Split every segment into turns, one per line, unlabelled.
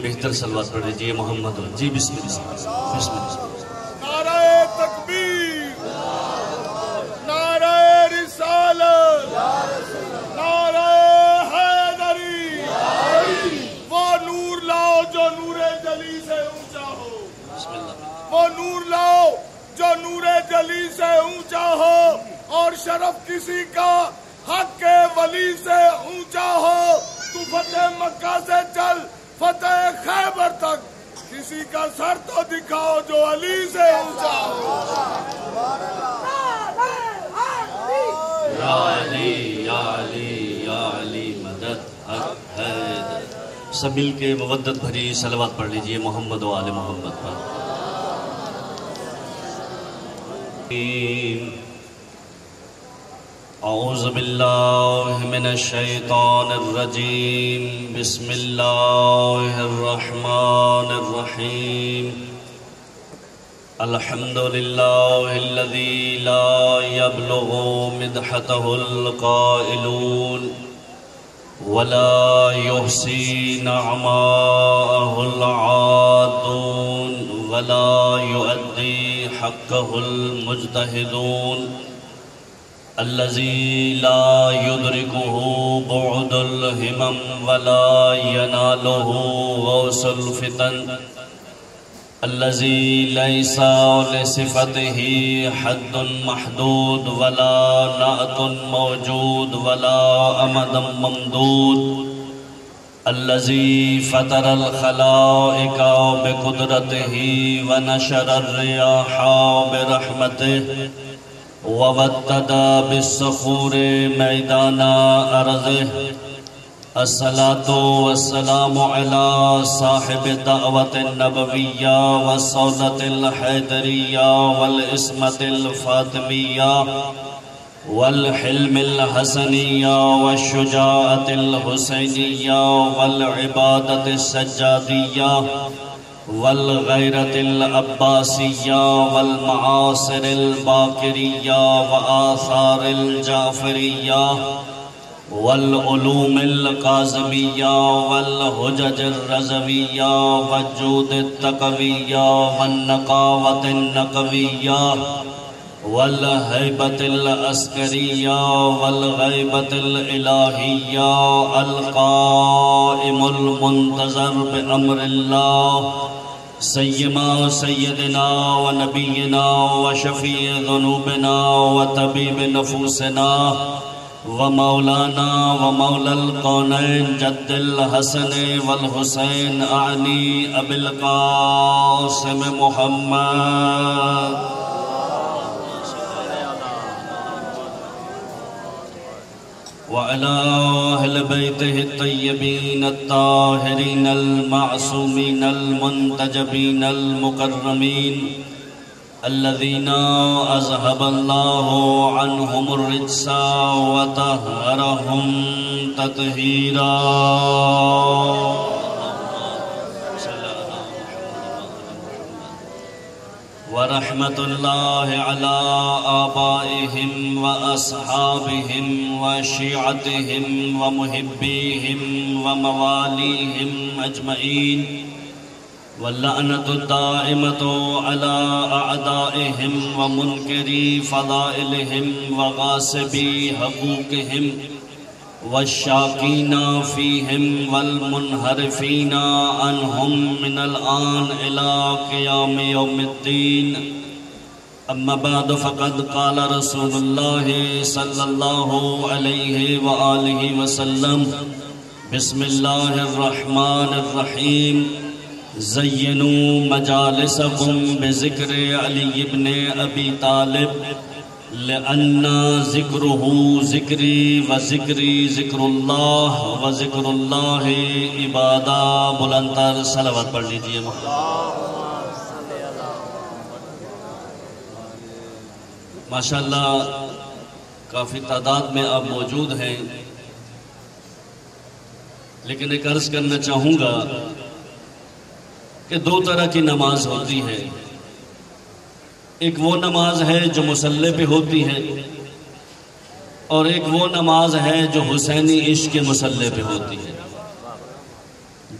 بہتر صلوات پڑھ لیجئے محمد جی بسم اللہ بسم اللہ۔
نعرہ تکبیر، نعرہ رسالت، نعرہ حیدری، وہ نور لاؤ جو نور جلی سے اونچا ہو،
بسم اللہ۔
وہ نور لاؤ جو نور جلی سے اونچا ہو، اور شرف کسی کا حق کے ولی سے اونچا ہو۔ تو فتح مکہ سے چل فتح خیبر تک، کسی کا سر تو دکھاؤ جو علی سے اونچا ہو۔
یا علی یا علی یا علی مدد حق حیدر۔ سب مل کے مودت بھری صلوات پڑھ لیجئے محمد و آل محمد پر۔ اعوذ باللہ من الشیطان الرجیم، بسم اللہ الرحمن الرحیم۔ الحمد للہ الذی لا یبلغ مدحتہ القائلون ولا یحصی نعماءہ العادون ولا یؤدی حقہ المجتہدون الذي لا يدركه بعد الهمم ولا يناله غوث الفتن الذي ليس لصفته حد محدود ولا نعت موجود ولا أمد ممدود الذي فطر الخلائق بقدرته ونشر الرياح برحمته وودد بالصخور میدان ارضه۔ الصلاة والسلام على صاحب الدعوة النبوية والصولة الحيدرية والإسمة الفاطمية والحلم الحسنية والشجاعة الحسينية والعبادة السجادية والغیرت العباسیہ والمعاصر الباقریہ وآثار الجعفریہ والعلوم القاظمیہ والحجج الرضویہ والجود التقویہ والنقاوت النقویہ والہیبت العسکریہ والغیبت الالہیہ القائم المنتظر بامر اللہ سیما سیدنا و نبینا و شفیع ذنوبنا و طبیب نفوسنا و مولانا و مولا القونین جد الحسن والحسین اعنی ابی القاسم محمد وعلى أهل بيته الطيبين الطاهرين المعصومين المنتجبين المكرمين الذين أذهب الله عنهم الرجس وطهرهم تطهيرا ورحمة الله على آبائهم وأصحابهم وشيعتهم ومحبيهم ومواليهم أجمعين واللعنة الدائمة على أعدائهم ومنكري فضائلهم وغاصبي حقوقهم والشاقين فيهم والمنحرفين عنهم من الآن إلى قيام يوم الدين أما بعد فقد قال رسول الله صلى الله عليه وآله وسلم بسم الله الرحمن الرحيم زينوا مجالسكم بذكر علي بن أبي طالب لأن ذکرہ ذکری و ذکری ذکر اللہ و ذکر اللہ عبادہ۔ بلندر صلوات پڑھ لیجئے ماشاءاللہ کافی تعداد میں آپ موجود ہیں، لیکن ایک عرض کرنا چاہوں گا کہ دو طرح کی نماز ہوتی ہے۔ ایک وہ نماز ہے جو مصلی پہ ہوتی ہے، اور ایک وہ نماز ہے جو حسینی عشق کے مصلی پہ ہوتی ہے۔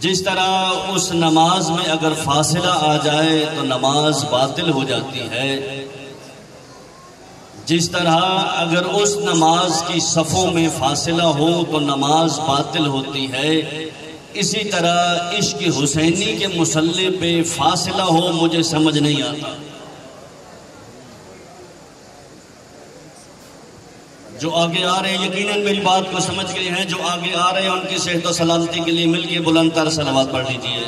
جس طرح اس نماز میں اگر فاصلہ آ جائے تو نماز باطل ہو جاتی ہے، جس طرح اگر اس نماز کی صفوں میں فاصلہ ہو تو نماز باطل ہوتی ہے، اسی طرح عشق حسینی کے مصلی پہ فاصلہ ہو مجھے سمجھ نہیں آتا۔ جو آگے آ رہے ہیں یقیناً میری بات کو سمجھ گئے ہیں، جو آگے آ رہے ہیں ان کی صحت و سلامتی کے لیے مل کے بلند تر صلوات پڑھ لیجیے۔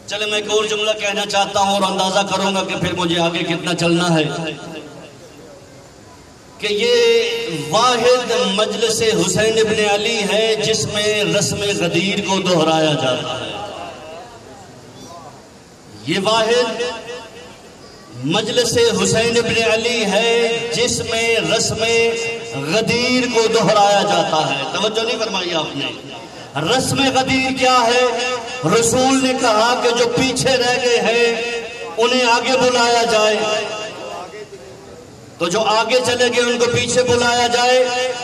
چلے میں ایک اور جملہ کہنا چاہتا ہوں اور اندازہ کروں گا کہ پھر مجھے آگے کتنا چلنا ہے، کہ یہ واحد مجلس حسین ابن علی ہے جس میں رسم غدیر کو دہرایا جاتا ہے۔ یہ واحد مجلس حسین ابن علی ہے جس میں رسم غدیر کو دہرایا جاتا ہے۔ توجہ نہیں فرمائی آپ نے؟ رسم غدیر کیا ہے؟ رسول نے کہا کہ جو پیچھے رہ گئے ہیں انہیں آگے بلایا جائے، تو جو آگے چلے گئے ان کو پیچھے بلایا جائے،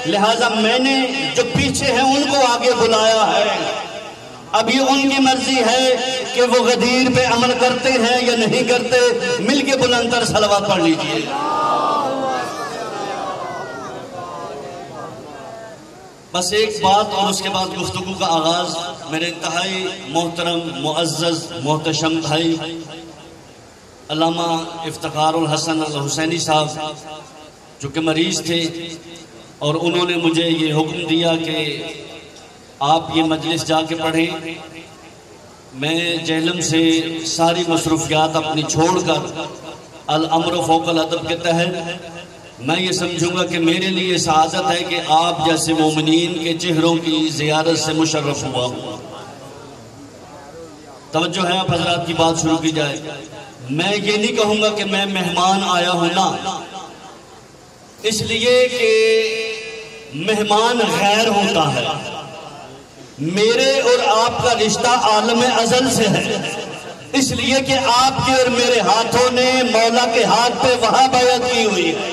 لہٰذا میں نے جو پیچھے ہیں ان کو آگے بلایا ہے۔ اب یہ ان کی مرضی ہے کہ وہ غدیر پہ عمل کرتے ہیں یا نہیں کرتے۔ مل کے بلند تر صلوات پڑھ لیجئے۔ بس ایک بات اور اس کے بعد گفتگو کا آغاز۔ میرے انتہائی محترم معزز محتشم بھائی علامہ افتخار الحسن الحسینی صاحب جو کہ مریض تھے، اور انہوں نے مجھے یہ حکم دیا کہ آپ یہ مجلس جا کے پڑھیں۔ میں جہلم سے ساری مصروفیات اپنی چھوڑ کر الامر فوق الادب کے تحت میں یہ سمجھوں گا کہ میرے لیے سعادت ہے کہ آپ جیسے مومنین کے چہروں کی زیارت سے مشرف ہوا ہوں۔ توجہ ہے آپ حضرات کی بات شروع کی جائے۔ میں یہ نہیں کہوں گا کہ میں مہمان آیا ہوں، نا، اس لیے کہ مہمان غیر ہوتا ہے۔ میرے اور آپ کا رشتہ عالم ازل سے ہے، اس لیے کہ آپ کے اور میرے ہاتھوں نے مولا کے ہاتھ پہ وہاں بیعت کی ہوئی ہے،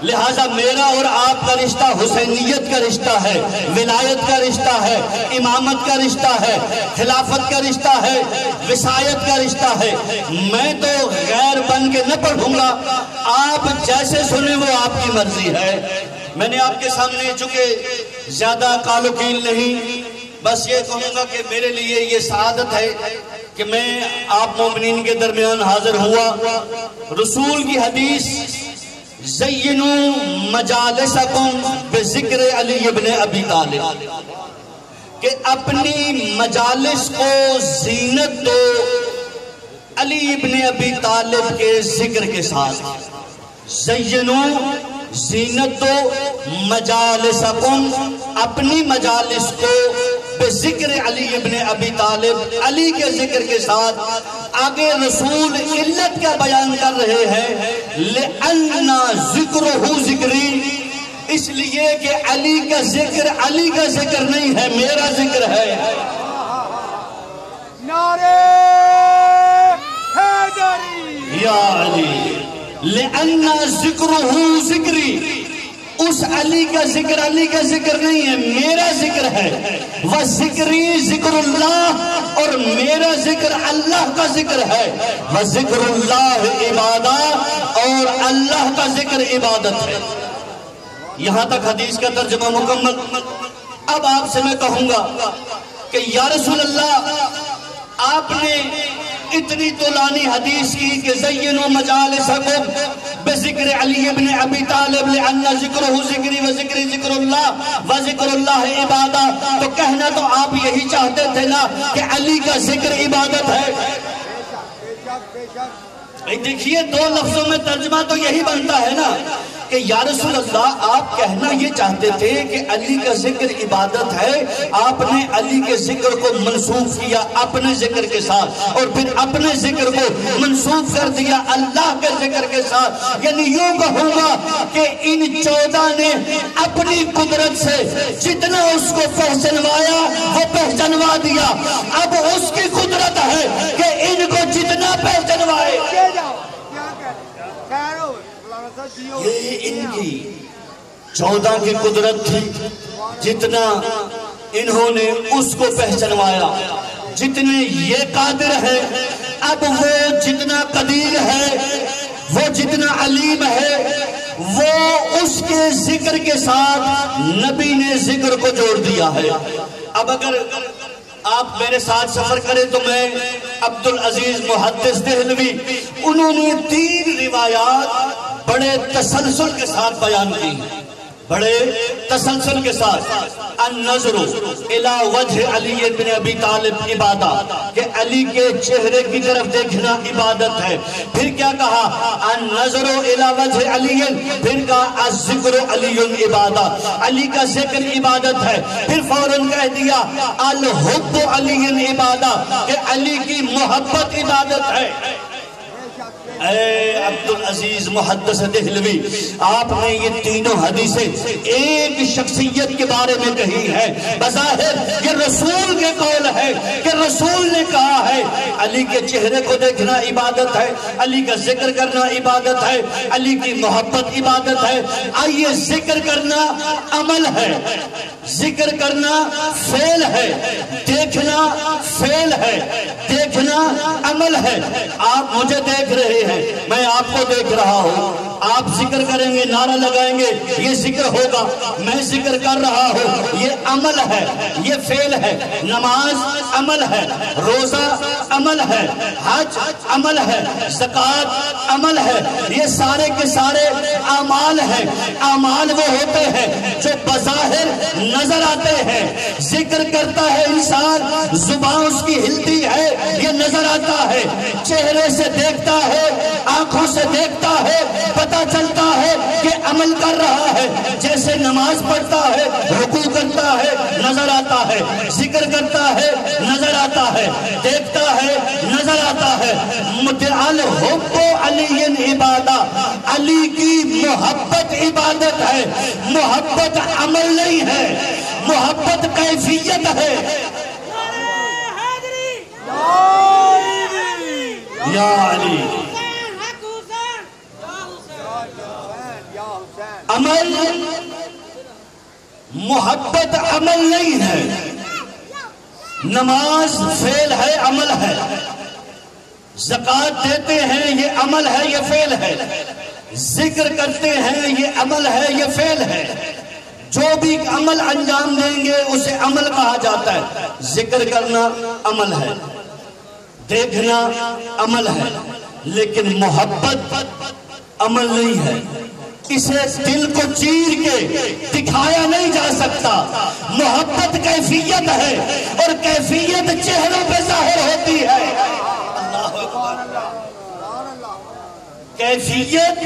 لہٰذا میرا اور آپ کا رشتہ حسینیت کا رشتہ ہے، ولایت کا رشتہ ہے، امامت کا رشتہ ہے، خلافت کا رشتہ ہے، وصایت کا رشتہ ہے۔ میں تو غیر بن کے نہ پڑھوں گا، آپ جیسے سنیں وہ آپ کی مرضی ہے۔ میں نے آپ کے سامنے چونکہ زیادہ قال و قیل نہیں، بس یہ کہوں گا کہ میرے لیے یہ سعادت ہے کہ میں آپ مومنین کے درمیان حاضر ہوا۔ رسول کی حدیث زینوا مجالسکم بذکر علی ابن ابی طالب، کہ اپنی مجالس کو زینت دو علی ابن ابی طالب کے ذکر کے ساتھ۔ زینوا زینت دو مجالسکم، اپنی مجالس کو بذکر علی ابن ابی طالب، علی کے ذکر کے ساتھ۔ آگے رسول علت کا بیان کر رہے ہیں، لِأَنَّ ذِكْرُهُ ذِكْرِي، اس لیے کہ علی کا ذکر علی کا ذکر نہیں ہے، میرا ذکر ہے۔
نعرہ حیدری
یا علی لِأَنَّ ذِكْرُهُ ذِكْرِي، اس علی کا ذکر علی کا ذکر نہیں ہے، میرا ذکر ہے۔ وَذِكْرِي ذِكْرُ اللَّهِ، اور میرا ذکر اللہ کا ذکر ہے۔ وَذِكْرُ اللَّهِ عِبَادَةٌ، اور اللہ کا ذکر عبادت ہے۔ یہاں تک حدیث کا ترجمہ مکمل۔ اب آپ سے میں کہوں گا کہ یا رسول اللہ، آپ نے اتنی طولانی حدیث کی کہ زینوا مجالسکم بذکر علی ابن ابی طالب لأن ذکرہ ذکری وذکری ذکر اللہ وذکر اللہ عبادہ، تو کہنا تو آپ یہی چاہتے تھے نا کہ علی کا ذکر عبادت ہے۔ دیکھیے دو لفظوں میں ترجمہ تو یہی بنتا ہے نا کہ یا رسول اللہ، آپ کہنا یہ چاہتے تھے کہ علی کا ذکر عبادت ہے، آپ نے علی کے ذکر کو منسوخ کیا اپنے ذکر کے ساتھ، اور پھر اپنے ذکر کو منسوخ کر دیا اللہ کے ذکر کے ساتھ۔ یعنی یوں کہوں گا کہ ان 14 نے اپنی قدرت سے جتنا اس کو پہچنوایا وہ پہچنوا دیا، اب اس کی قدرت ہے کہ ان کو جتنا پہچنوائے۔ یہ ان کی 14 کی قدرت تھی، جتنا انہوں نے اس کو پہچنوایا، جتنے یہ قادر ہے، اب وہ جتنا قدیر ہے، وہ جتنا علیم ہے، وہ اس کے ذکر کے ساتھ نبی نے ذکر کو جوڑ دیا ہے۔ اب اگر آپ میرے ساتھ سفر کریں تو میں عبدالعزیز محدث دہلوی، انہوں نے 3 روایات بڑے تسلسل کے ساتھ بیان کی ہیں، بڑے تسلسل کے ساتھ۔ النظر الی وجہ علی بن ابی طالب عبادت، کہ علی کے چہرے کی طرف دیکھنا عبادت ہے۔ پھر کیا کہا؟ النظر الی وجہ علی، پھر کہا الذکر علی عبادت، علی کا ذکر عبادت ہے۔ پھر فوراً کہہ دیا الحب علی عبادت، کہ علی کی محبت عبادت ہے۔ اے عبدالعزیز محدث دہلوی، آپ نے یہ تینوں حدیثیں ایک شخصیت کے بارے میں کہی ہے، بظاہر یہ رسول کے قول ہے کہ رسول نے کہا ہے علی کے چہرے کو دیکھنا عبادت ہے، علی کا ذکر کرنا عبادت ہے، علی کی محبت عبادت ہے۔ آئیے، ذکر کرنا عمل ہے، ذکر کرنا فعل ہے، دیکھنا فعل ہے، دیکھنا عمل ہے۔ آپ مجھے دیکھ رہے ہیں، میں آپ کو دیکھ رہا ہوں، آپ ذکر کریں گے، نعرہ لگائیں گے، یہ ذکر ہوگا۔ میں ذکر کر رہا ہوں، یہ عمل ہے، یہ فعل ہے۔ نماز عمل ہے، روزہ عمل ہے، حج عمل ہے، زکوٰۃ عمل ہے، یہ سارے کے سارے اعمال ہیں۔ اعمال وہ ہوتے ہیں جو بظاہر نظر آتے ہیں۔ ذکر کرتا ہے انسان، زبان اس کی ہلتی ہے، یہ نظر آتا ہے، چہرے سے دیکھتا ہے، آنکھوں سے دیکھتا ہے، پتہ چلتا ہے کہ عمل کر رہا ہے۔ جیسے نماز پڑھتا ہے، رکوع کرتا ہے، نظر آتا ہے، ذکر کرتا ہے، نظر آتا ہے، دیکھتا ہے، نظر آتا ہے۔ الحب علی عبادت، علی کی محبت عبادت ہے، محبت عمل نہیں ہے، محبت کیفیت ہے۔ یا علی، عمل، محبت عمل نہیں ہے۔ نماز فعل ہے، عمل ہے۔ زکوٰۃ دیتے ہیں، یہ عمل ہے، یہ فعل ہے۔ ذکر کرتے ہیں، یہ عمل ہے، یہ فعل ہے۔ جو بھی عمل انجام دیں گے اسے عمل کہا جاتا ہے۔ ذکر کرنا عمل ہے، دیکھنا عمل ہے، لیکن محبت عمل نہیں ہے۔ اسے دل کو چیر کے دکھایا نہیں جا سکتا۔ محبت کیفیت ہے، اور کیفیت چہروں پہ ظاہر ہوتی ہے۔ کیفیت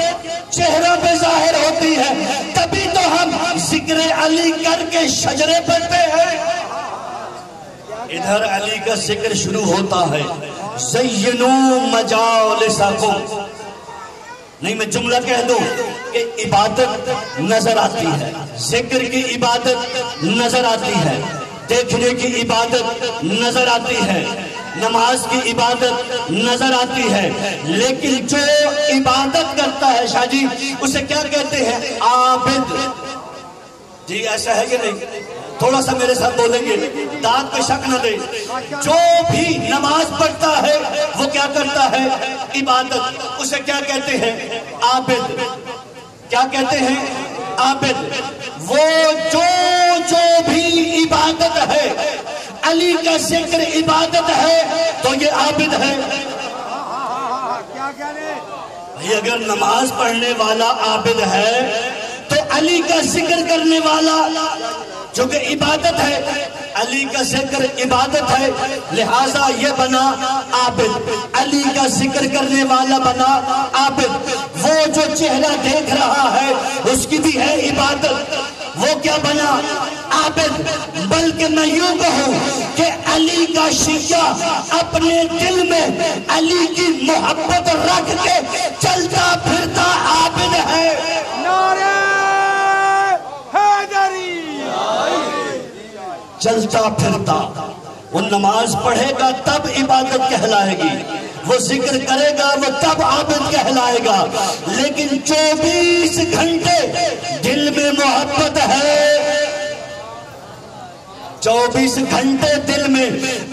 چہروں پہ ظاہر ہوتی ہے، تبھی تو ہم ذکر علی کر کے شجرے پڑھتے ہیں۔ ادھر علی کا ذکر شروع ہوتا ہے، زینوا مجالسکم۔ نہیں، میں جملہ کہہ دوں کہ عبادت نظر آتی ہے، ذکر کی عبادت نظر آتی ہے، دیکھنے کی عبادت نظر آتی ہے، نماز کی عبادت نظر آتی ہے، لیکن جو عبادت کرتا ہے شاہ جی، اسے کیا کہتے ہیں؟ عابد۔ جی ایسا ہے کہ نہیں؟ تھوڑا سا میرے ساتھ بولیں گے، دانت پہ شک نہ دے۔ جو بھی نماز پڑھتا ہے وہ کیا کرتا ہے؟ عبادت۔ اسے کیا کہتے ہیں؟ عابد۔ کیا کہتے ہیں؟ عابد۔ وہ جو بھی عبادت ہے، علی کا ذکر عبادت ہے تو یہ عابد ہے۔ بھئی اگر نماز پڑھنے والا عابد ہے تو علی کا ذکر کرنے والا جو کہ عبادت ہے، علی کا ذکر عبادت ہے، لہذا یہ بنا عابد۔ علی کا ذکر کرنے والا بنا عابد۔ وہ جو چہرہ دیکھ رہا ہے اس کی بھی ہے عبادت، وہ کیا بنا؟ عابد۔ بلکہ میں یوں کہوں کہ علی کا شیعہ اپنے دل میں علی کی محبت رکھ کے چلتا پھرتا عابد ہے۔ نعرہ حیدری۔ چلتا پھرتا، وہ نماز پڑھے گا تب عبادت کہلائے گی، وہ ذکر کرے گا وہ تب عابد کہلائے گا۔ لیکن 24 گھنٹے
دل میں محبت ہے 24 گھنٹے دل میں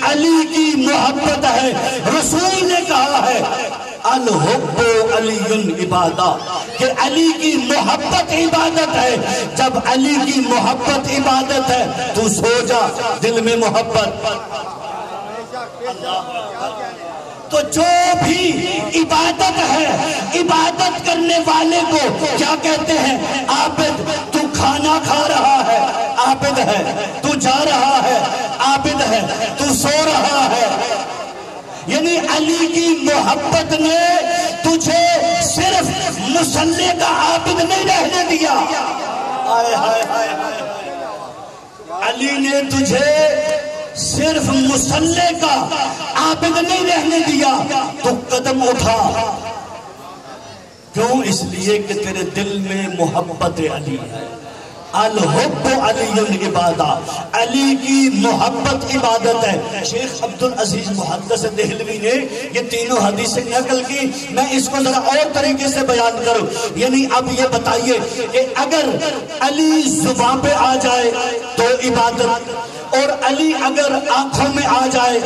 علی کی محبت ہے. رسول نے کہا ہے الحب علی عبادہ کہ علی کی محبت عبادت ہے. جب علی کی محبت عبادت ہے تو سو جا دل میں محبت. تو جو بھی عبادت ہے عبادت کرنے والے کو کیا کہتے ہیں؟ عابد. تو کھانا کھا رہا ہے عابد ہے. تو جا رہا ہے عابد ہے. تو سو رہا ہے. یعنی علی کی محبت نے تجھے صرف مصلی کا عابد نہیں رہنے دیا. علی نے تجھے صرف مصلی کا عابد نہیں رہنے دیا. تو قدم اٹھا. کیوں؟ اس لیے کہ تیرے دل میں محبت علی ہے. الحب علی عبادہ. علی کی محبت عبادت ہے. شیخ عبدالعزیز محدث دہلوی نے یہ تینوں حدیثیں نقل کی. میں اس کو ذرا اور طریقے سے بیان کروں. یعنی اب یہ بتائیے کہ اگر علی زبان پہ آ جائے تو عبادت, اور علی اگر آنکھوں میں آ جائے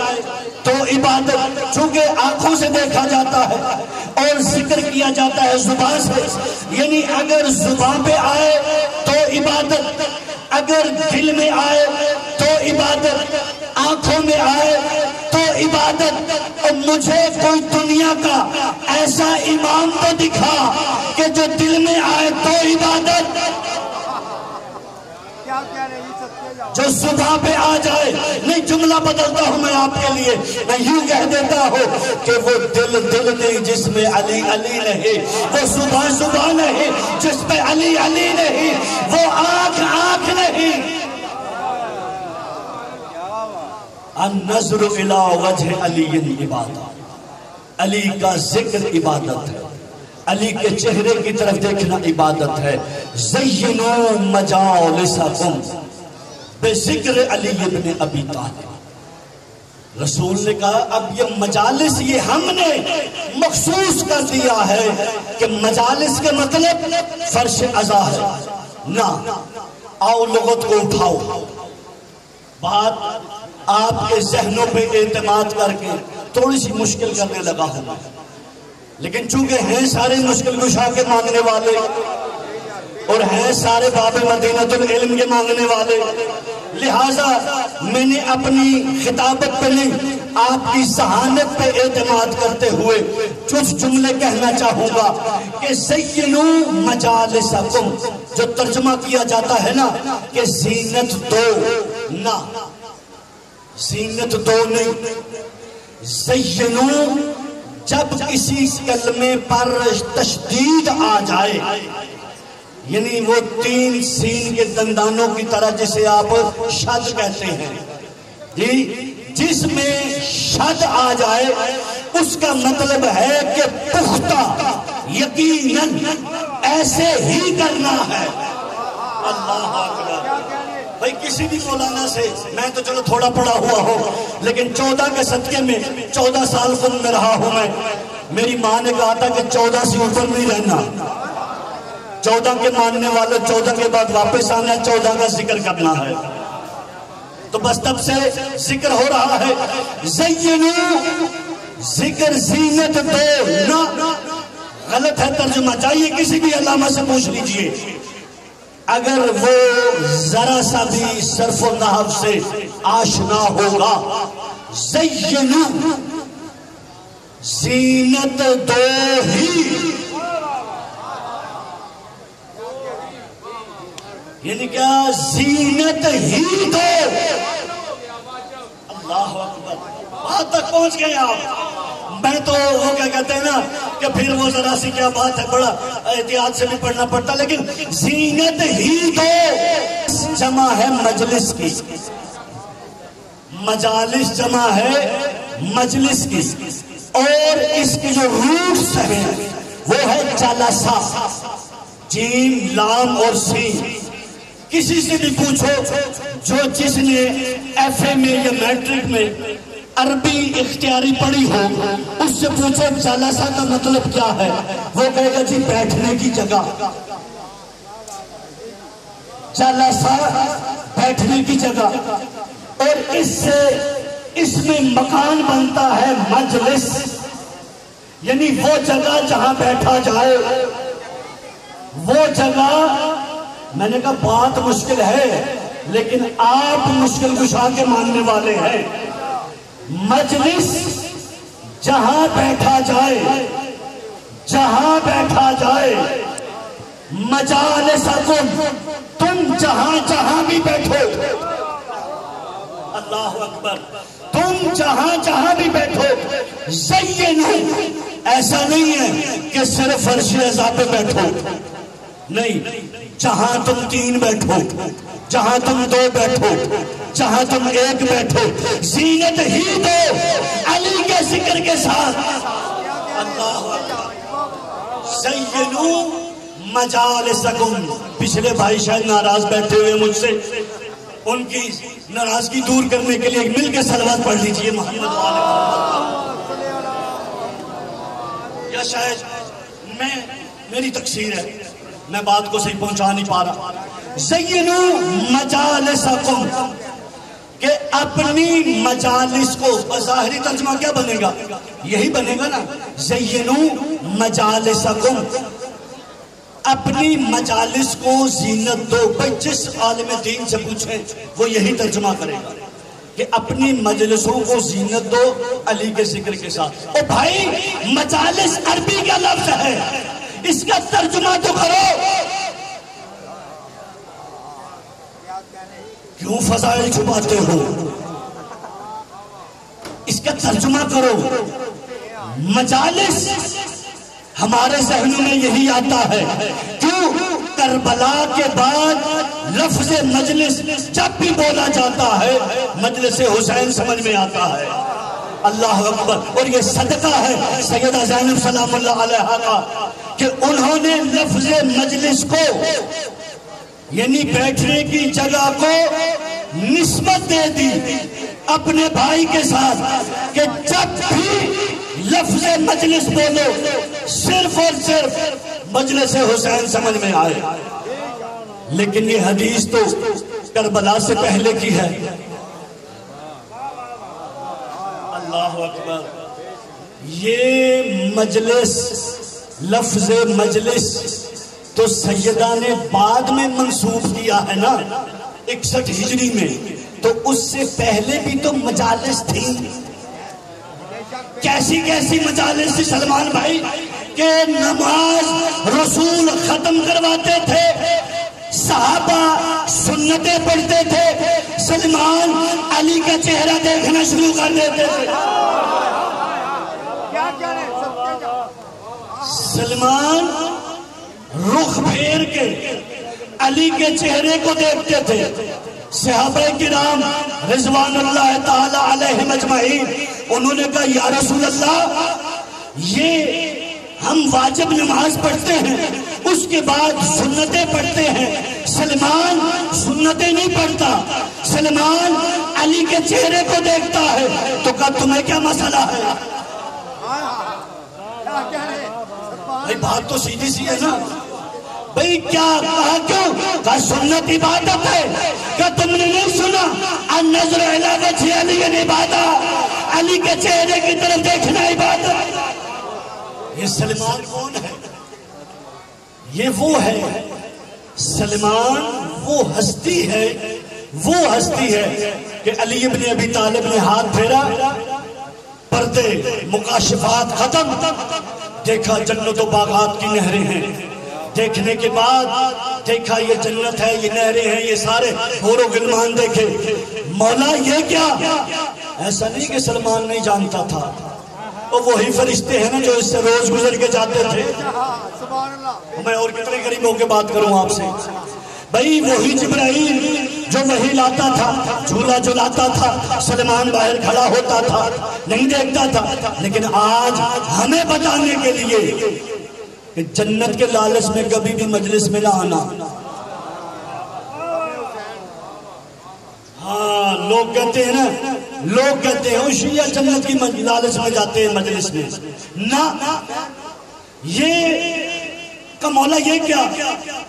تو عبادت. چونکہ آنکھوں سے دیکھا جاتا ہے اور ذکر کیا جاتا ہے زبان سے. یعنی اگر زبان پہ آئے تو عبادت, اگر دل میں آئے تو عبادت, آنکھوں میں آئے تو عبادت. اور مجھے کوئی دنیا کا ایسا امام تو دکھا کہ جو دل میں آئے تو عبادت, جو صبح پہ آ جائے. نہیں, جملہ بدلتا ہوں میں آپ کے لیے. میں یوں کہہ دیتا ہوں کہ وہ دل نہیں جس میں علی علی نہیں, وہ صبح نہیں جس پہ علی علی نہیں, وہ آنکھ نہیں. النظر الی وجہ علی عبادت. علی کا ذکر عبادت ہے. علی کے چہرے کی طرف دیکھنا عبادت ہے. زینوا مجالسکم بذکر علی ابن ابی طالب. رسول نے کہا اب یہ مجالس یہ ہم نے مخصوص کر دیا ہے کہ مجالس کے مطلب فرش عزا ہے. نہ, آؤ لغت کو اٹھاؤ. بات آپ کے ذہنوں پہ اعتماد کر کے تھوڑی سی مشکل کرنے لگا ہوں, لیکن چونکہ ہیں سارے مشکل کشا کے مانگنے والے اور ہیں سارے باب مدینہ العلم کے مانگنے والے, لہذا میں نے اپنی خطابت پہ نہیں آپ کی ذہانت پہ اعتماد کرتے ہوئے کچھ جملے کہنا چاہوں گا کہ زینوا مجالسکم, جو ترجمہ کیا جاتا ہے نا کہ زینت دو, نہ زینت دو نہیں. زینوا جب کسی کلمے پر تشدید آ جائے, یعنی وہ 3 سین کے دندانوں کی طرح جسے آپ شد کہتے ہیں جی, جس میں شد آ جائے اس کا مطلب ہے کہ پختہ یقیناً ایسے ہی کرنا ہے. اللہ اکبر. بھائی کسی بھی مولانا سے, میں تو چلو تھوڑا پڑھا ہوا ہوں لیکن 14 کے صدقے میں 14 سال خود میں رہا ہوں. میری ماں نے کہا تھا کہ 14 سے اوپر نہیں رہنا. 14 کے ماننے والوں 14 کے بعد واپس آنا, 14 کا ذکر کرنا ہے. تو بس تب سے ذکر ہو رہا ہے. زینوا ذکر زینت دو نہ, غلط ہے ترجمہ. چاہیے کسی بھی علامہ سے پوچھ لیجئے, اگر وہ ذرا سا بھی صرف و نحو سے آشنا ہوگا. زینوا زینت دو ہی, یعنی کیا زینت ہی دو. اللہ اکبر. بات تک پہنچ گئے آپ. میں تو وہ کیا کہتے ہیں نا کہ پھر وہ ذرا سی کیا بات ہے, بڑا احتیاط سے بھی پڑھنا پڑتا, لیکن زینت ہی دو جمع ہے مجلس کی, مجالس جمع ہے مجلس کی, اور اس کی جو روٹس ہیں وہ ہے جلسہ, جیم لام اور سین. کسی سے بھی پوچھو جس نے ایف اے میں یا میٹرک میں عربی اختیاری پڑھی ہو, اس سے پوچھو جلسہ کا مطلب کیا ہے, وہ کہے گا جی بیٹھنے کی جگہ. جلسہ بیٹھنے کی جگہ، اور اس میں مکان بنتا ہے مجلس، یعنی وہ جگہ جہاں بیٹھا جائے، وہ جگہ. میں نے کہا بات مشکل ہے لیکن آپ مشکل کشا کے ماننے والے ہیں. مجلس جہاں بیٹھا جائے، جہاں بیٹھا جائے. مجالسکم، تم جہاں جہاں بھی بیٹھو. اللہ اکبر. تم جہاں جہاں بھی بیٹھو. زینو، ایسا نہیں ہے کہ صرف فرش اعضاء پہ بیٹھو، نہیں. جہاں تم 3 بیٹھو، جہاں تم 2 بیٹھو، جہاں تم 1 بیٹھو، زینت ہی دو علی کے ذکر کے ساتھ. اللہ اکبر. زینو مجالسکم. پچھلے بھائی شاید ناراض بیٹھے ہوئے مجھ سے، ان کی ناراضگی دور کرنے کے لیے مل کے صلوات پڑھ لیجئے محمد والے محمد. یا شاید میری تقصیر ہے، میں بات کو صحیح پہنچا نہیں پا رہا. زینو مجالسکم، کہ اپنی مجالس کو. ظاہری ترجمہ کیا بنے گا؟ یہی بنے گا نا، زینو مجالسکم. اپنی مجالس کو زینت دو. بھئی جس عالم دین سے پوچھیں وہ یہی ترجمہ کرے گا کہ اپنی مجلسوں کو زینت دو علی کے ذکر کے ساتھ. او بھائی مجالس عربی کا لفظ ہے، اس کا ترجمہ تو کرو. کیوں فضائل چھپاتے ہو؟ اس کا ترجمہ کرو. مجالس ہمارے ذہنوں میں یہی آتا ہے. کیوں؟ کربلا کے بعد لفظ مجلس جب بھی بولا جاتا ہے مجلس حسین سمجھ میں آتا ہے. اللہ اکبر. اور یہ صدقہ ہے سیدہ زینب سلام اللہ علیہا کا کہ انہوں نے لفظ مجلس کو، یعنی بیٹھنے کی جگہ کو، نسبت دے دی اپنے بھائی کے ساتھ کہ جب بھی لفظ مجلس بولو صرف اور صرف مجلس حسین سمجھ میں آئے. لیکن یہ حدیث تو کربلا سے پہلے کی ہے. اللہ اکبر. یہ مجلس، لفظ مجلس تو سیدہ نے بعد میں منسوب کیا ہے نا 61 ہجری میں، تو اس سے پہلے بھی تو مجالس تھی. کیسی کیسی مجالس تھی سلمان بھائی کہ نماز رسول ختم کرواتے تھے، صحابہ سنتیں پڑھتے تھے، سلمان علی کا چہرہ دیکھنا شروع کر دیتے تھے. سلمان رخ پھیر کے علی کے چہرے کو دیکھتے تھے. صحابہ کرام رضوان اللہ تعالی علیہم اجمعین انہوں نے کہا یا رسول اللہ، یہ ہم واجب نماز پڑھتے ہیں اس کے بعد سنتیں پڑھتے ہیں، سلمان سنتیں نہیں پڑھتا، سلمان علی کے چہرے کو دیکھتا ہے. تو کہا تمہیں کیا مسئلہ ہے؟ بھئی بات تو سیدھی سی ہے نا. بھئی کیا کہا؟ کیوں کہا سنت عبادت ہے. کہا تم نے نہیں سنا النظر الی وجہ علی عبادت، علی کے چہرے کی طرف دیکھنا عبادت. یہ سلمان کون ہے؟ یہ وہ ہے سلمان، وہ ہستی ہے، وہ ہستی ہے کہ علی ابن ابی طالب نے ہاتھ پھیرا، پردے مکاشفات ختم، دیکھا جنت و باغات کی نہریں ہیں. دیکھنے کے بعد دیکھا یہ جنت ہے، یہ نہریں ہیں، یہ سارے حور و غلمان دیکھے. مولا یہ کیا؟ ایسا نہیں کہ سلمان نہیں جانتا تھا، اور وہی فرشتے ہیں نا جو اس سے روز گزر کے جاتے تھے. میں اور کتنے قریب ہو کے بات کروں آپ سے. بھئی وہی جبرائیل جو وہی لاتا تھا، جھولا جو لاتا تھا، سلمان باہر کھڑا ہوتا تھا، نہیں دیکھتا تھا. لیکن آج ہمیں بتانے کے لیے کہ جنت کے لالچ میں کبھی بھی مجلس میں نہ آنا. ہاں لوگ کہتے ہیں نا، لوگ کہتے ہیں شیعہ جنت کی لالچ میں جاتے ہیں مجلس میں. نہ، یہ کا مولا یہ کیا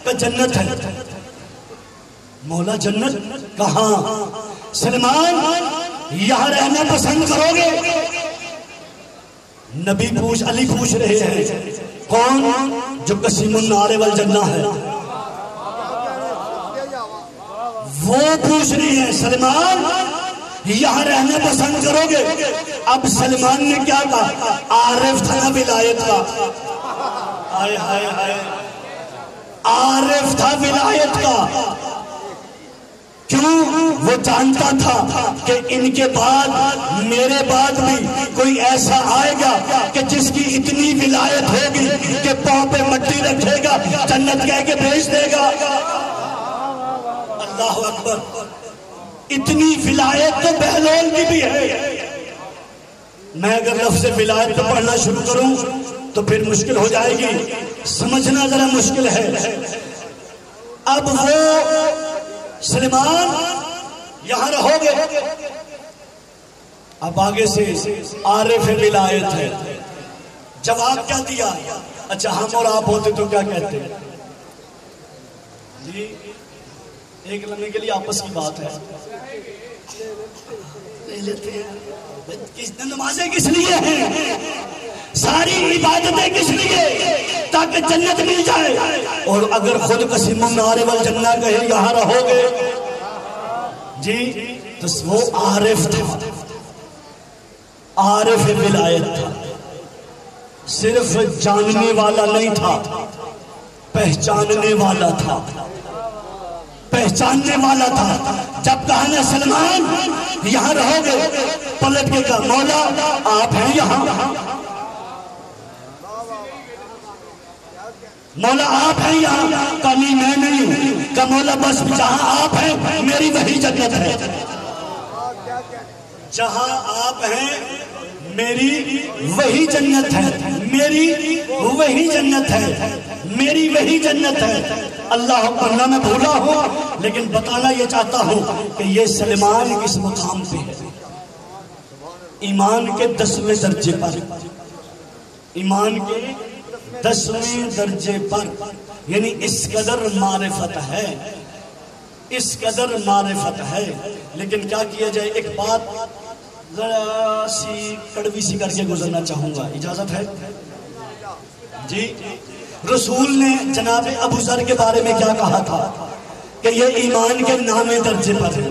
کہ جنت ہے. مولا جنت کہاں؟ سلمان یہاں رہنا پسند کرو گے؟ نبی علی پوچھ رہے ہیں، کون؟ جو قسیم النار والجنہ ہے، وہ پوچھ رہی ہیں سلمان یہاں رہنا پسند کرو گے؟ اب سلمان نے کیا کہا؟ عارف تھا نا ولایت کا، ہائے ہائے ہائے، عارف تھا ولایت کا۔ کیوں؟ وہ جانتا تھا کہ ان کے بعد میرے بعد بھی کوئی ایسا آئے گا کہ جس کی اتنی ولایت ہوگی کہ پاؤں پہ مٹی رکھے گا، جنت کہہ کے بھیج دے گا۔ اللہ اکبر، اتنی ولایت تو بہلول کی بھی ہے۔ میں اگر لفظ ولایت پہ پڑھنا شروع کروں تو پھر مشکل ہو جائے گی، سمجھنا ذرا مشکل ہے۔ اب وہ سلمان یہاں رہو گے؟ اب آگے سے عارف ولایت ہے۔ جواب کیا دیا؟ اچھا ہم اور آپ ہوتے تو کیا کہتے ہیں؟ جی ایک لمحے کے لیے آپس کی بات ہے، نمازیں کس لیے ہیں؟ ساری عبادتیں کس لیے؟ تاکہ جنت مل جائے۔ اور اگر خود قسیم النار والجنہ کہے یہاں رہو گے جی، تو وہ عارف تھا، عارف ولایت تھا، صرف جاننے والا نہیں تھا، پہچاننے والا تھا، پہچاننے والا تھا۔ جب کہا نا سلمان یہاں رہو گے، پلٹ کے کہا مولا آپ ہیں یہاں، مولا آپ ہیں یہاں، کہا نہیں میں نہیں، کہا مولا بس جہاں آپ ہیں میری وہی جنت ہے، جہاں آپ ہیں میری وہی جنت ہے، میری وہی جنت ہے، میری وہی جنت ہے۔ اللہ اکبر، میں بھولا ہوں لیکن بتانا یہ چاہتا ہوں کہ یہ سلمان کس مقام پہ ہے؟ ایمان کے 10ویں درجے پر، ایمان کے 10ویں درجے پر، یعنی اس قدر معرفت ہے، اس قدر معرفت ہے۔ لیکن کیا کیا جائے، ایک بات ذرا سی کڑوی سی کر کے گزرنا چاہوں گا، اجازت ہے جی؟ رسول نے جناب ابو ذر کے بارے میں کیا کہا تھا کہ یہ ایمان کے 9ویں درجے پر ہے۔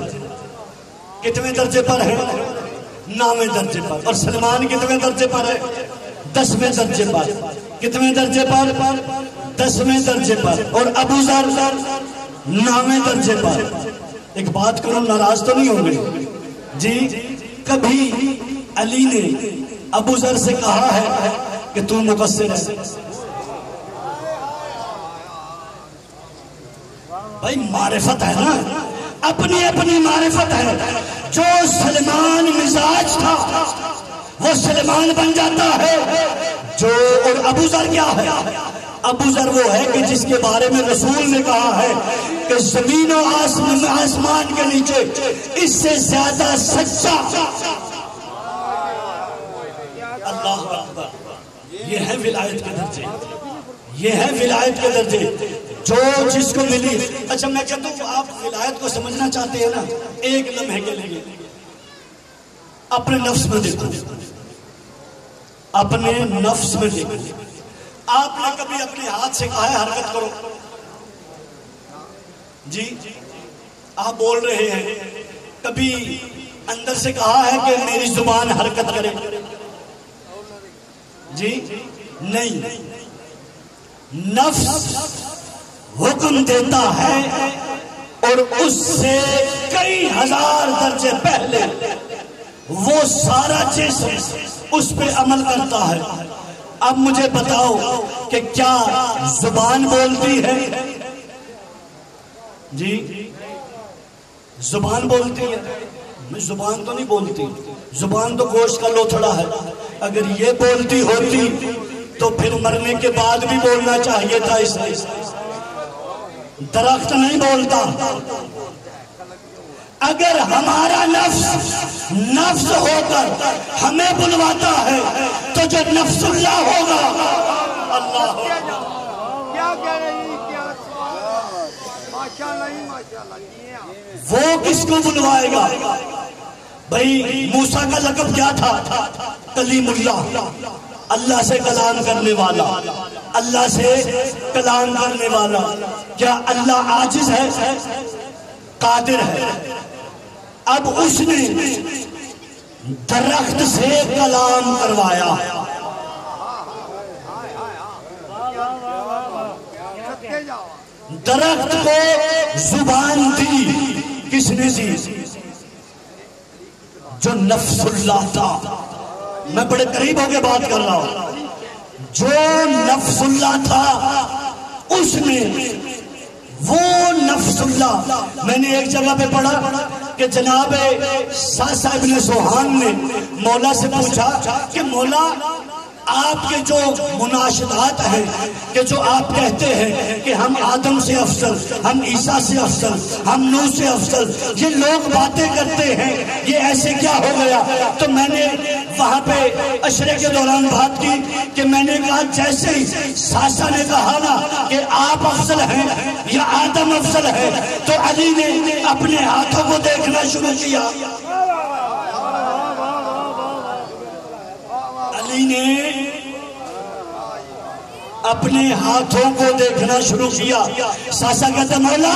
کتنے درجے پر ہے؟ 9ویں درجے پر۔ اور سلمان کتنے درجے پر ہے؟ 10ویں درجے پر۔ کتنے درجے پر؟ 10ویں درجے پر۔ اور ابو ذر 9ویں درجے پر۔ ایک بات کروں، ناراض تو نہیں ہوں گے جی؟ کبھی علی نے ابو ذر سے کہا ہے کہ تو مقصر ہے؟ بھائی معرفت ہے نا، اپنی اپنی معرفت ہے۔ جو سلمان مزاج تھا وہ سلمان بن جاتا ہے، جو اور ابو ذر کیا ہے؟ ابو ذر وہ ہے کہ جس کے بارے میں رسول نے کہا ہے کہ زمین و آسمان کے نیچے اس سے زیادہ سچا۔ اللہ اکبر، یہ ہے ولایت کے درجے، یہ ہے ولایت کے درجے جو جس کو ملی۔ اچھا میں کہتا ہوں آپ ولایت کو سمجھنا چاہتے ہیں نا، ایک لمحے کے لیے اپنے نفس میں دیکھو، اپنے نفس میں دیکھو۔ آپ نے کبھی اپنے ہاتھ سے کہا ہے حرکت کرو؟ جی آپ بول رہے ہیں، کبھی اندر سے کہا ہے کہ میری زبان حرکت کرے؟ جی نہیں، نفس حکم دیتا ہے اور اس سے کئی ہزار درجے پہلے وہ سارا جسم اس پہ عمل کرتا ہے۔ اب مجھے بتاؤ کہ کیا زبان بولتی ہے؟ جی زبان بولتی ہے؟ زبان تو نہیں بولتی، زبان تو گوشت کا لوتھڑا ہے۔ اگر یہ بولتی ہوتی تو پھر مرنے کے بعد بھی بولنا چاہیے تھا۔ اس نے درخت نہیں بولتا۔ اگر ہمارا نفس ہو کر ہمیں بلواتا ہے تو جو نفس اللہ ہوگا، اللہ
کیا کہہ رہی، کیا ماشاءاللہ ماشاءاللہ۔
وہ کس کو بلوائے گا؟ بھئی موسیٰ کا لقب کیا تھا؟ کلیم اللہ، اللہ سے کلام کرنے والا، اللہ سے کلام کرنے والا۔ کیا اللہ عاجز ہے؟ قادر ہے۔ اب اس نے درخت سے کلام کروایا، درخت کو زبان دی۔ کس نے دی؟ جو نفس اللہ تھا۔ میں بڑے قریب ہو کے بات کر رہا ہوں۔ جو نفس اللہ تھا اس نے، وہ نفس اللہ، میں نے ایک جگہ پہ پڑھا کہ جناب ساسا ابن سوہان نے مولا سے پوچھا کہ مولا آپ کے جو مناشدات ہیں، کہ جو آپ کہتے ہیں کہ ہم آدم سے افضل، ہم عیسیٰ سے افضل، ہم نوح سے افضل، یہ لوگ باتیں کرتے ہیں، یہ ایسے کیا ہو گیا؟ تو میں نے وہاں پہ عشرے کے دوران بات کی کہ میں نے کہا جیسے ہی ساسا نے کہا نا کہ آپ افضل ہیں یا آدم افضل ہے، تو علی نے اپنے ہاتھوں کو دیکھنا شروع کیا۔ علی نے اپنے ہاتھوں کو دیکھنا شروع کیا۔ ساسا کہتا مولا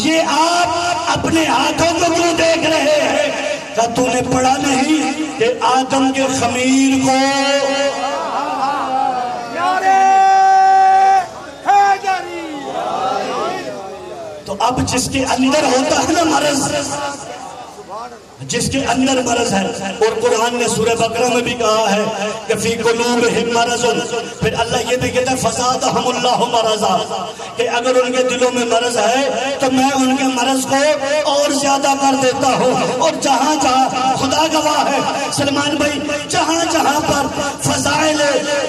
یہ آپ اپنے ہاتھوں کو کیوں دیکھ رہے ہیں؟ کہا تو نے پڑھا نہیں کہ آدم کے خمیر کو تو اب جس کے اندر ہوتا ہے نا مرض، جس کے اندر مرض ہے، اور قرآن نے سورہ بقرہ میں بھی کہا ہے کہ فی قلوبہم مرض، پھر اللہ یہ بھی کہتا ہے فزادہم اللہ مرضا، کہ اگر ان کے دلوں میں مرض ہے تو میں ان کے مرض کو اور زیادہ کر دیتا ہوں۔ اور جہاں جہاں خدا گواہ ہے سلمان بھائی، جہاں جہاں پر فضائل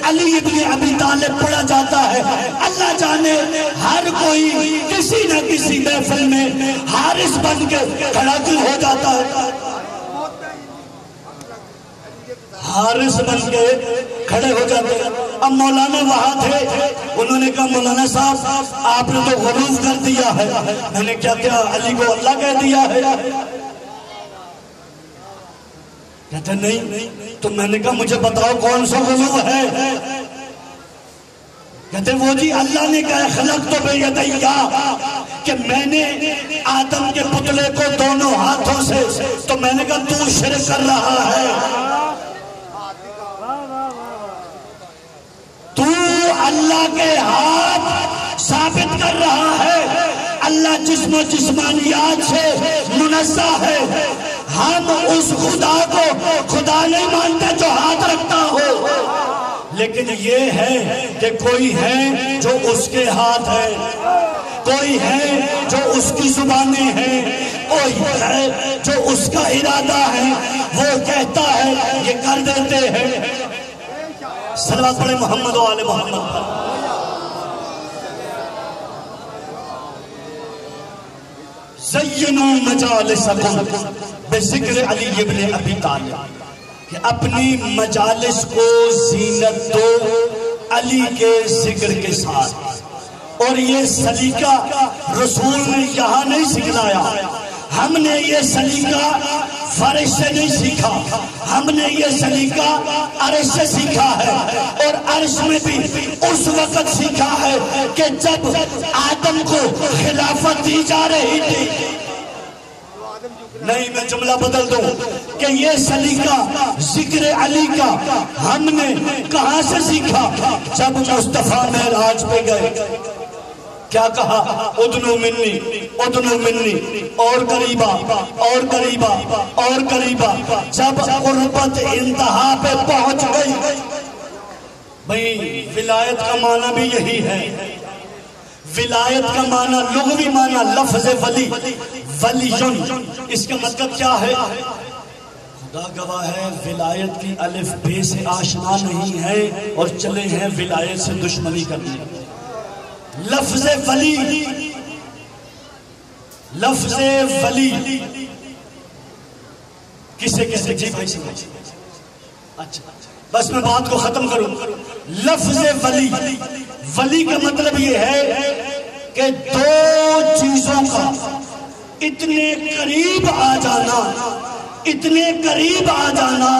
علی ابن ابی طالب پڑھا جاتا ہے، اللہ جانے ہر کوئی کسی نہ کسی محفل میں حارث بن کے کھڑا کیوں ہو جاتا ہے، حارث بن کے کھڑے ہو جاتے ہیں۔ اب مولانا وہاں تھے، انہوں نے کہا مولانا صاحب آپ نے تو غلو کر دیا ہے۔ میں نے کیا کیا؟ علی کو اللہ کہہ دیا ہے؟ کہتے نہیں۔ تو میں نے کہا مجھے بتاؤ کون سا غلو ہے؟ کہتے وہ جی اللہ نے کہا خلق تو بیدیا، کہ میں نے آدم کے پتلے کو دونوں ہاتھوں سے، تو میں نے کہا تو شرک کر رہا ہے، تو اللہ کے ہاتھ ثابت کر رہا ہے۔ اللہ جسم و جسمانیات سے منزہ ہے، ہم اس خدا کو خدا نہیں مانتے جو ہاتھ رکھتا ہو، لیکن یہ ہے کہ کوئی ہے جو اس کے ہاتھ ہے، کوئی ہے جو اس کی زبانیں ہیں، کوئی ہے جو اس کا ارادہ ہے، وہ کہتا ہے یہ کر دیتے ہیں۔ صلوات پڑھے محمد و آل محمد پر۔ زینوا مجالسکم بذکر علی ابن ابی طالب، کہ اپنی مجالس کو زینت دو علی کے ذکر کے ساتھ۔ اور یہ سلیقہ رسول نے یہاں نہیں سکھلایا، ہم نے یہ سلیقہ فرش سے نہیں سیکھا، ہم نے یہ سلیقہ عرش سے سیکھا ہے، اور عرش میں بھی اس وقت سیکھا ہے کہ جب آدم کو خلافت دی جا رہی تھی۔ نہیں میں جملہ بدل دوں کہ یہ سلیقہ ذکر علی کا ہم نے کہاں سے سیکھا؟ جب مصطفیٰ معراج پہ گئے، کیا کہا؟ ادنو منی ادنو منی، اور قریبا اور قریبا اور قریبا۔ جب قربت انتہا پہ پہنچ گئی، بھئی ولایت کا معنی بھی یہی ہے، ولایت کا معنی لغوی معنی لفظ ولی، ولیون، اس کا مطلب کیا ہے؟ خدا گواہ ہے ولایت کی الف بے سے آشنا نہیں ہے اور چلے ہیں ولایت سے دشمنی کرنے۔ لفظ ولی، لفظ ولی کسے کسے؟ جی بھائی سمجھ، اچھا بس میں بات کو ختم کروں۔ لفظ ولی، ولی کا مطلب یہ ہے کہ دو چیزوں کا اتنے قریب آ جانا، اتنے قریب آ جانا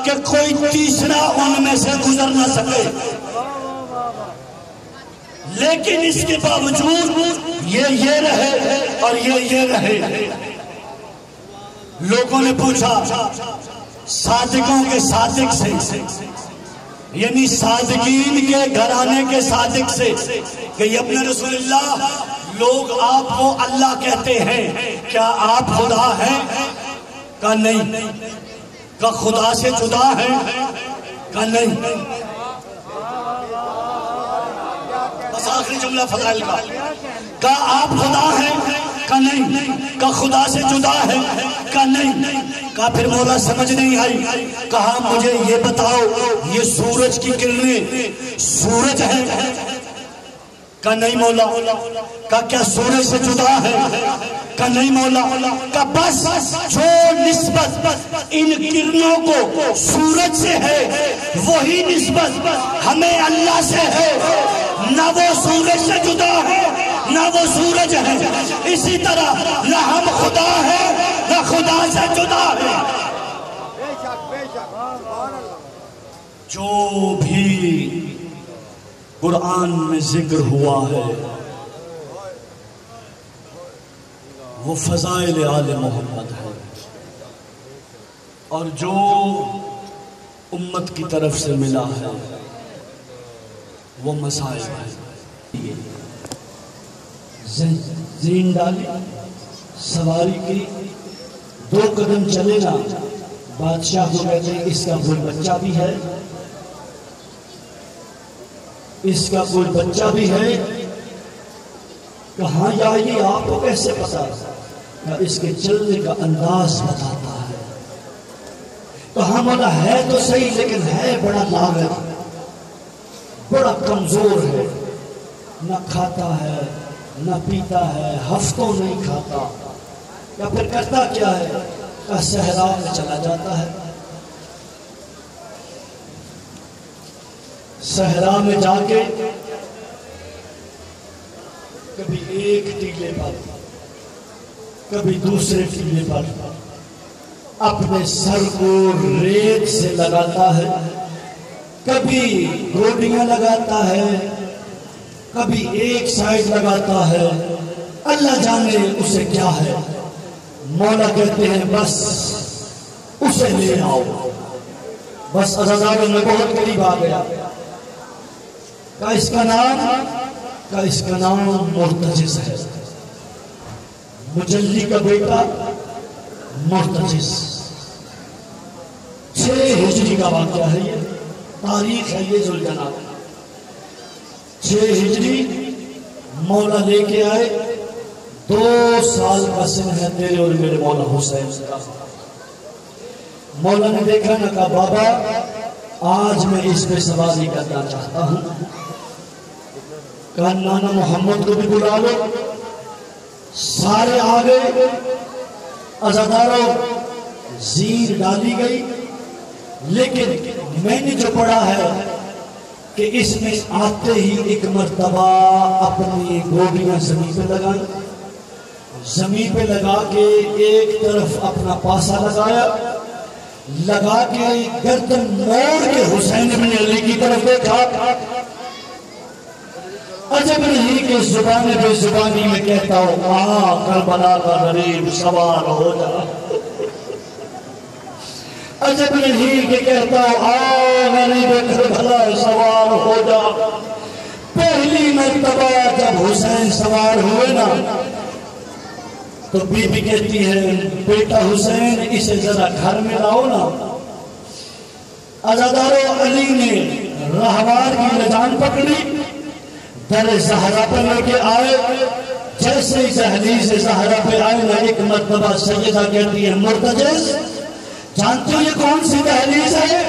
کہ کوئی تیسرا ان میں سے گزر نہ سکے، لیکن اس کے باوجود یہ رہے اور یہ رہے۔ لوگوں نے پوچھا صادقوں کے صادق سے، یعنی صادقین کے گھرانے کے صادق سے، کہ یہ اپنے رسول اللہ، لوگ آپ کو اللہ کہتے ہیں، کیا آپ خدا ہیں؟ کہا نہیں۔ کہا خدا سے جدا ہیں؟ کہا نہیں۔ بس آخری جملہ فضائل کا۔ کہا آپ خدا ہیں؟ کہا نہیں۔ کہا خدا سے جدا ہے؟ کہا نہیں۔ کہا پھر مولا سمجھ نہیں آئی۔ کہا مجھے یہ بتاؤ یہ سورج کی کرنیں سورج ہے؟ کہا نہیں مولا۔ کہا کیا سورج سے جدا ہے؟ کہا نہیں مولا۔ کہا بس جو نسبت ان کرنوں کو سورج سے ہے وہی نسبت ہمیں اللہ سے ہے، نہ وہ سورج سے جدا ہے نہ وہ سورج ہے، اسی طرح نہ ہم خدا ہے نہ خدا سے جدا ہے۔ جو بھی قرآن میں ذکر ہوا ہے وہ فضائل آل محمد ہے، اور جو امت کی طرف سے ملا ہے وہ مسائل ہے۔ زین ڈالی، سواری کی، 2 قدم چلے نا، بادشاہ کو کہتے ہیں اس کا کوئی بچہ بھی ہے، اس کا کوئی بچہ بھی ہے؟ کہاں یا یہ آپ کو کیسے پتا؟ اس کے چلنے کا انداز بتاتا ہے۔ کہاں مولا ہے تو صحیح لیکن ہے بڑا لاغر، بڑا کمزور ہے، نہ کھاتا ہے نہ پیتا ہے، ہفتوں نہیں کھاتا، یا پھر کرتا کیا ہے؟ کہ صحرا میں چلا جاتا ہے، صحرا میں جا کے کبھی ایک ٹیلے پر کبھی دوسرے ٹیلے پر اپنے سر کو ریت سے لگاتا ہے، کبھی گوٹیاں لگاتا ہے، کبھی ایک سائڈ لگاتا ہے، اللہ جانے اسے کیا ہے۔ مولا کہتے ہیں بس اسے لے آؤ۔ بس عزاداروں میں بہت قریب آ گیا۔ کہا اس کا نام مرتجز ہے، مجلی کا بیٹا مرتجز۔ 6 ہجری کا واقعہ ہے، یہ تاریخ ہے، یہ ذوالجلال 6 ہجری مولا لے کے آئے، 2 سال کا سن ہے تیرے اور میرے مولا حسین۔ مولا نے دیکھا نہ، کہا بابا آج میں اس پہ سواری کرنا چاہتا ہوں۔ کہا نانا محمد کو بھی بلا لو۔ سارے آ گئے، عزاداروں زیر ڈالی گئی، لیکن میں نے جو پڑھا ہے کہ اس میں آتے ہی ایک مرتبہ اپنی گوبیاں زمین پہ لگائیں، زمین پہ لگا کے ایک طرف اپنا پاسا لگایا، لگا کے گردن موڑ کے حسین بن علی کی طرف دیکھا۔ عجب نہیں کہ زبان بے زبانی میں کہتا ہوں کربلا کا غریب سوار ہو جا۔ عجب نہیں کہ کہتا ہوں غریب کربلا سوار ہو جا۔ پہلی مرتبہ جب حسین سوار ہوئے نا تو بی بی کہتی ہے بیٹا حسین اسے ذرا گھر میں لاؤ نا۔ عزادارو علی نے راہوار کی لجان پکڑی، در زہرا پر لے کے آئے، جیسے ہی دہلیز زہرا پہ آئے نا ایک مرتبہ سیدہ کہتی ہے مرتجز جانتے ہو یہ کون سی دہلیز ہے؟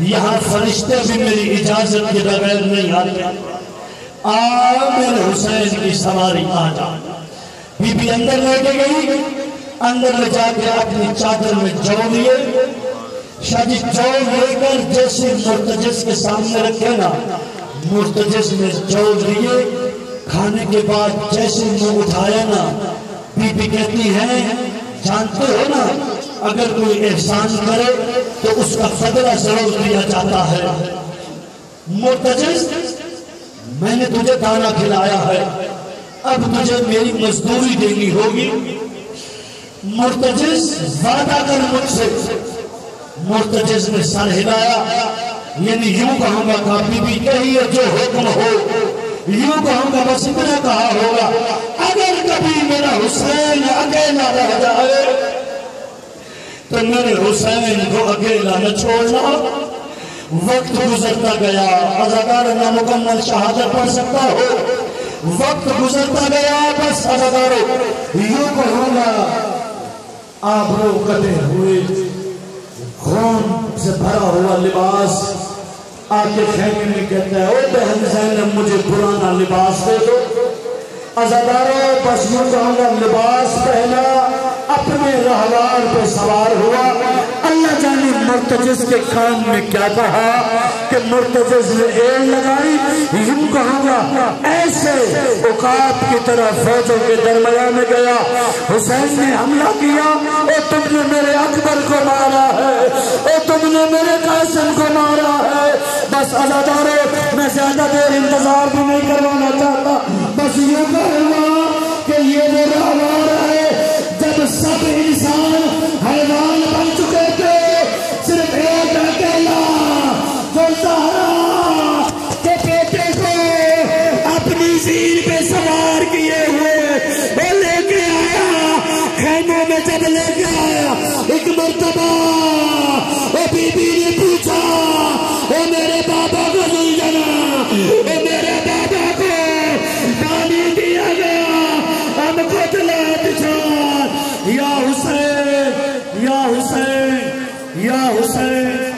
یہاں فرشتے بھی میری اجازت کے بغیر نہیں آتے، میرے حسین کی سواری آ جا۔ بی بی اندر لے کے گئی، اندر لے جا کے اپنی چادر میں جو لیے، شاید جو لے کر جیسے مرتجز کے سامنے رکھے نا، مرتجز نے جو لیے، کھانے کے بعد جیسے منہ اٹھایا نا، بی بی کہتی ہے جانتے ہو نا اگر کوئی احسان کرے تو اس کا بدلہ ضرور دیا جاتا ہے۔ مرتجز میں نے تجھے دانا کھلایا ہے، اب تجھے میری مزدوری دینی ہوگی۔ مرتجز وعدہ کر مجھ سے۔ مرتجز نے سر ہلایا، یعنی یوں کہوں گا کہ بی بی کہیے جو حکم ہو، یوں کہوں گا بس اتنا کہا ہوگا اگر کبھی میرا حسین اکیلا رہ جائے تو میرے حسین کو اکیلا نہ چھوڑنا۔ وقت گزرتا گیا، عزادار نامکمل شہادت پڑھ سکتا ہو، وقت گزرتا گیا، بس عزادارو یوں کہوں گا آبرو کٹے ہوئے خون سے بھرا ہوا لباس آکے خیمے میں کہتا ہے او بہن زینب مجھے پرانا لباس دے دو۔ عزادارو بس یوں کہوں گا لباس پہنا، اپنے رہوار پہ سوار ہوا۔ اللہ جانے مرتجز کے کان میں کیا کہا کہ مرتجز نے ایل لگائی، یوں کہوں گا ایسے عقاب کی طرح فوجوں کے درمیان میں گیا۔ حسین نے حملہ کیا، اے تم نے میرے اکبر کو مارا ہے، اے تم نے میرے قاسم کو مارا ہے۔ بس عزادارو میں زیادہ دیر انتظار بھی نہیں کروانا چاہتا، بس یہ کہوں کہ یہ وہ رہوار ہے جب سب انسان حیوان بن چکے تھے، صرف ایک اکیلا جو زہرا کے بیٹے کو اپنی زیر پہ سوار کیے ہوئے وہ لے کے آیا۔ خیموں میں جب لے کے آیا ایک مرتبہ وہ بی بی نے پوچھا اے میرے بابا کو زلجنا، اے میرے بابا کو پانی دیا گیا، ہم کو دلات چھوڑ۔ یا حسین یا حسین یا حسین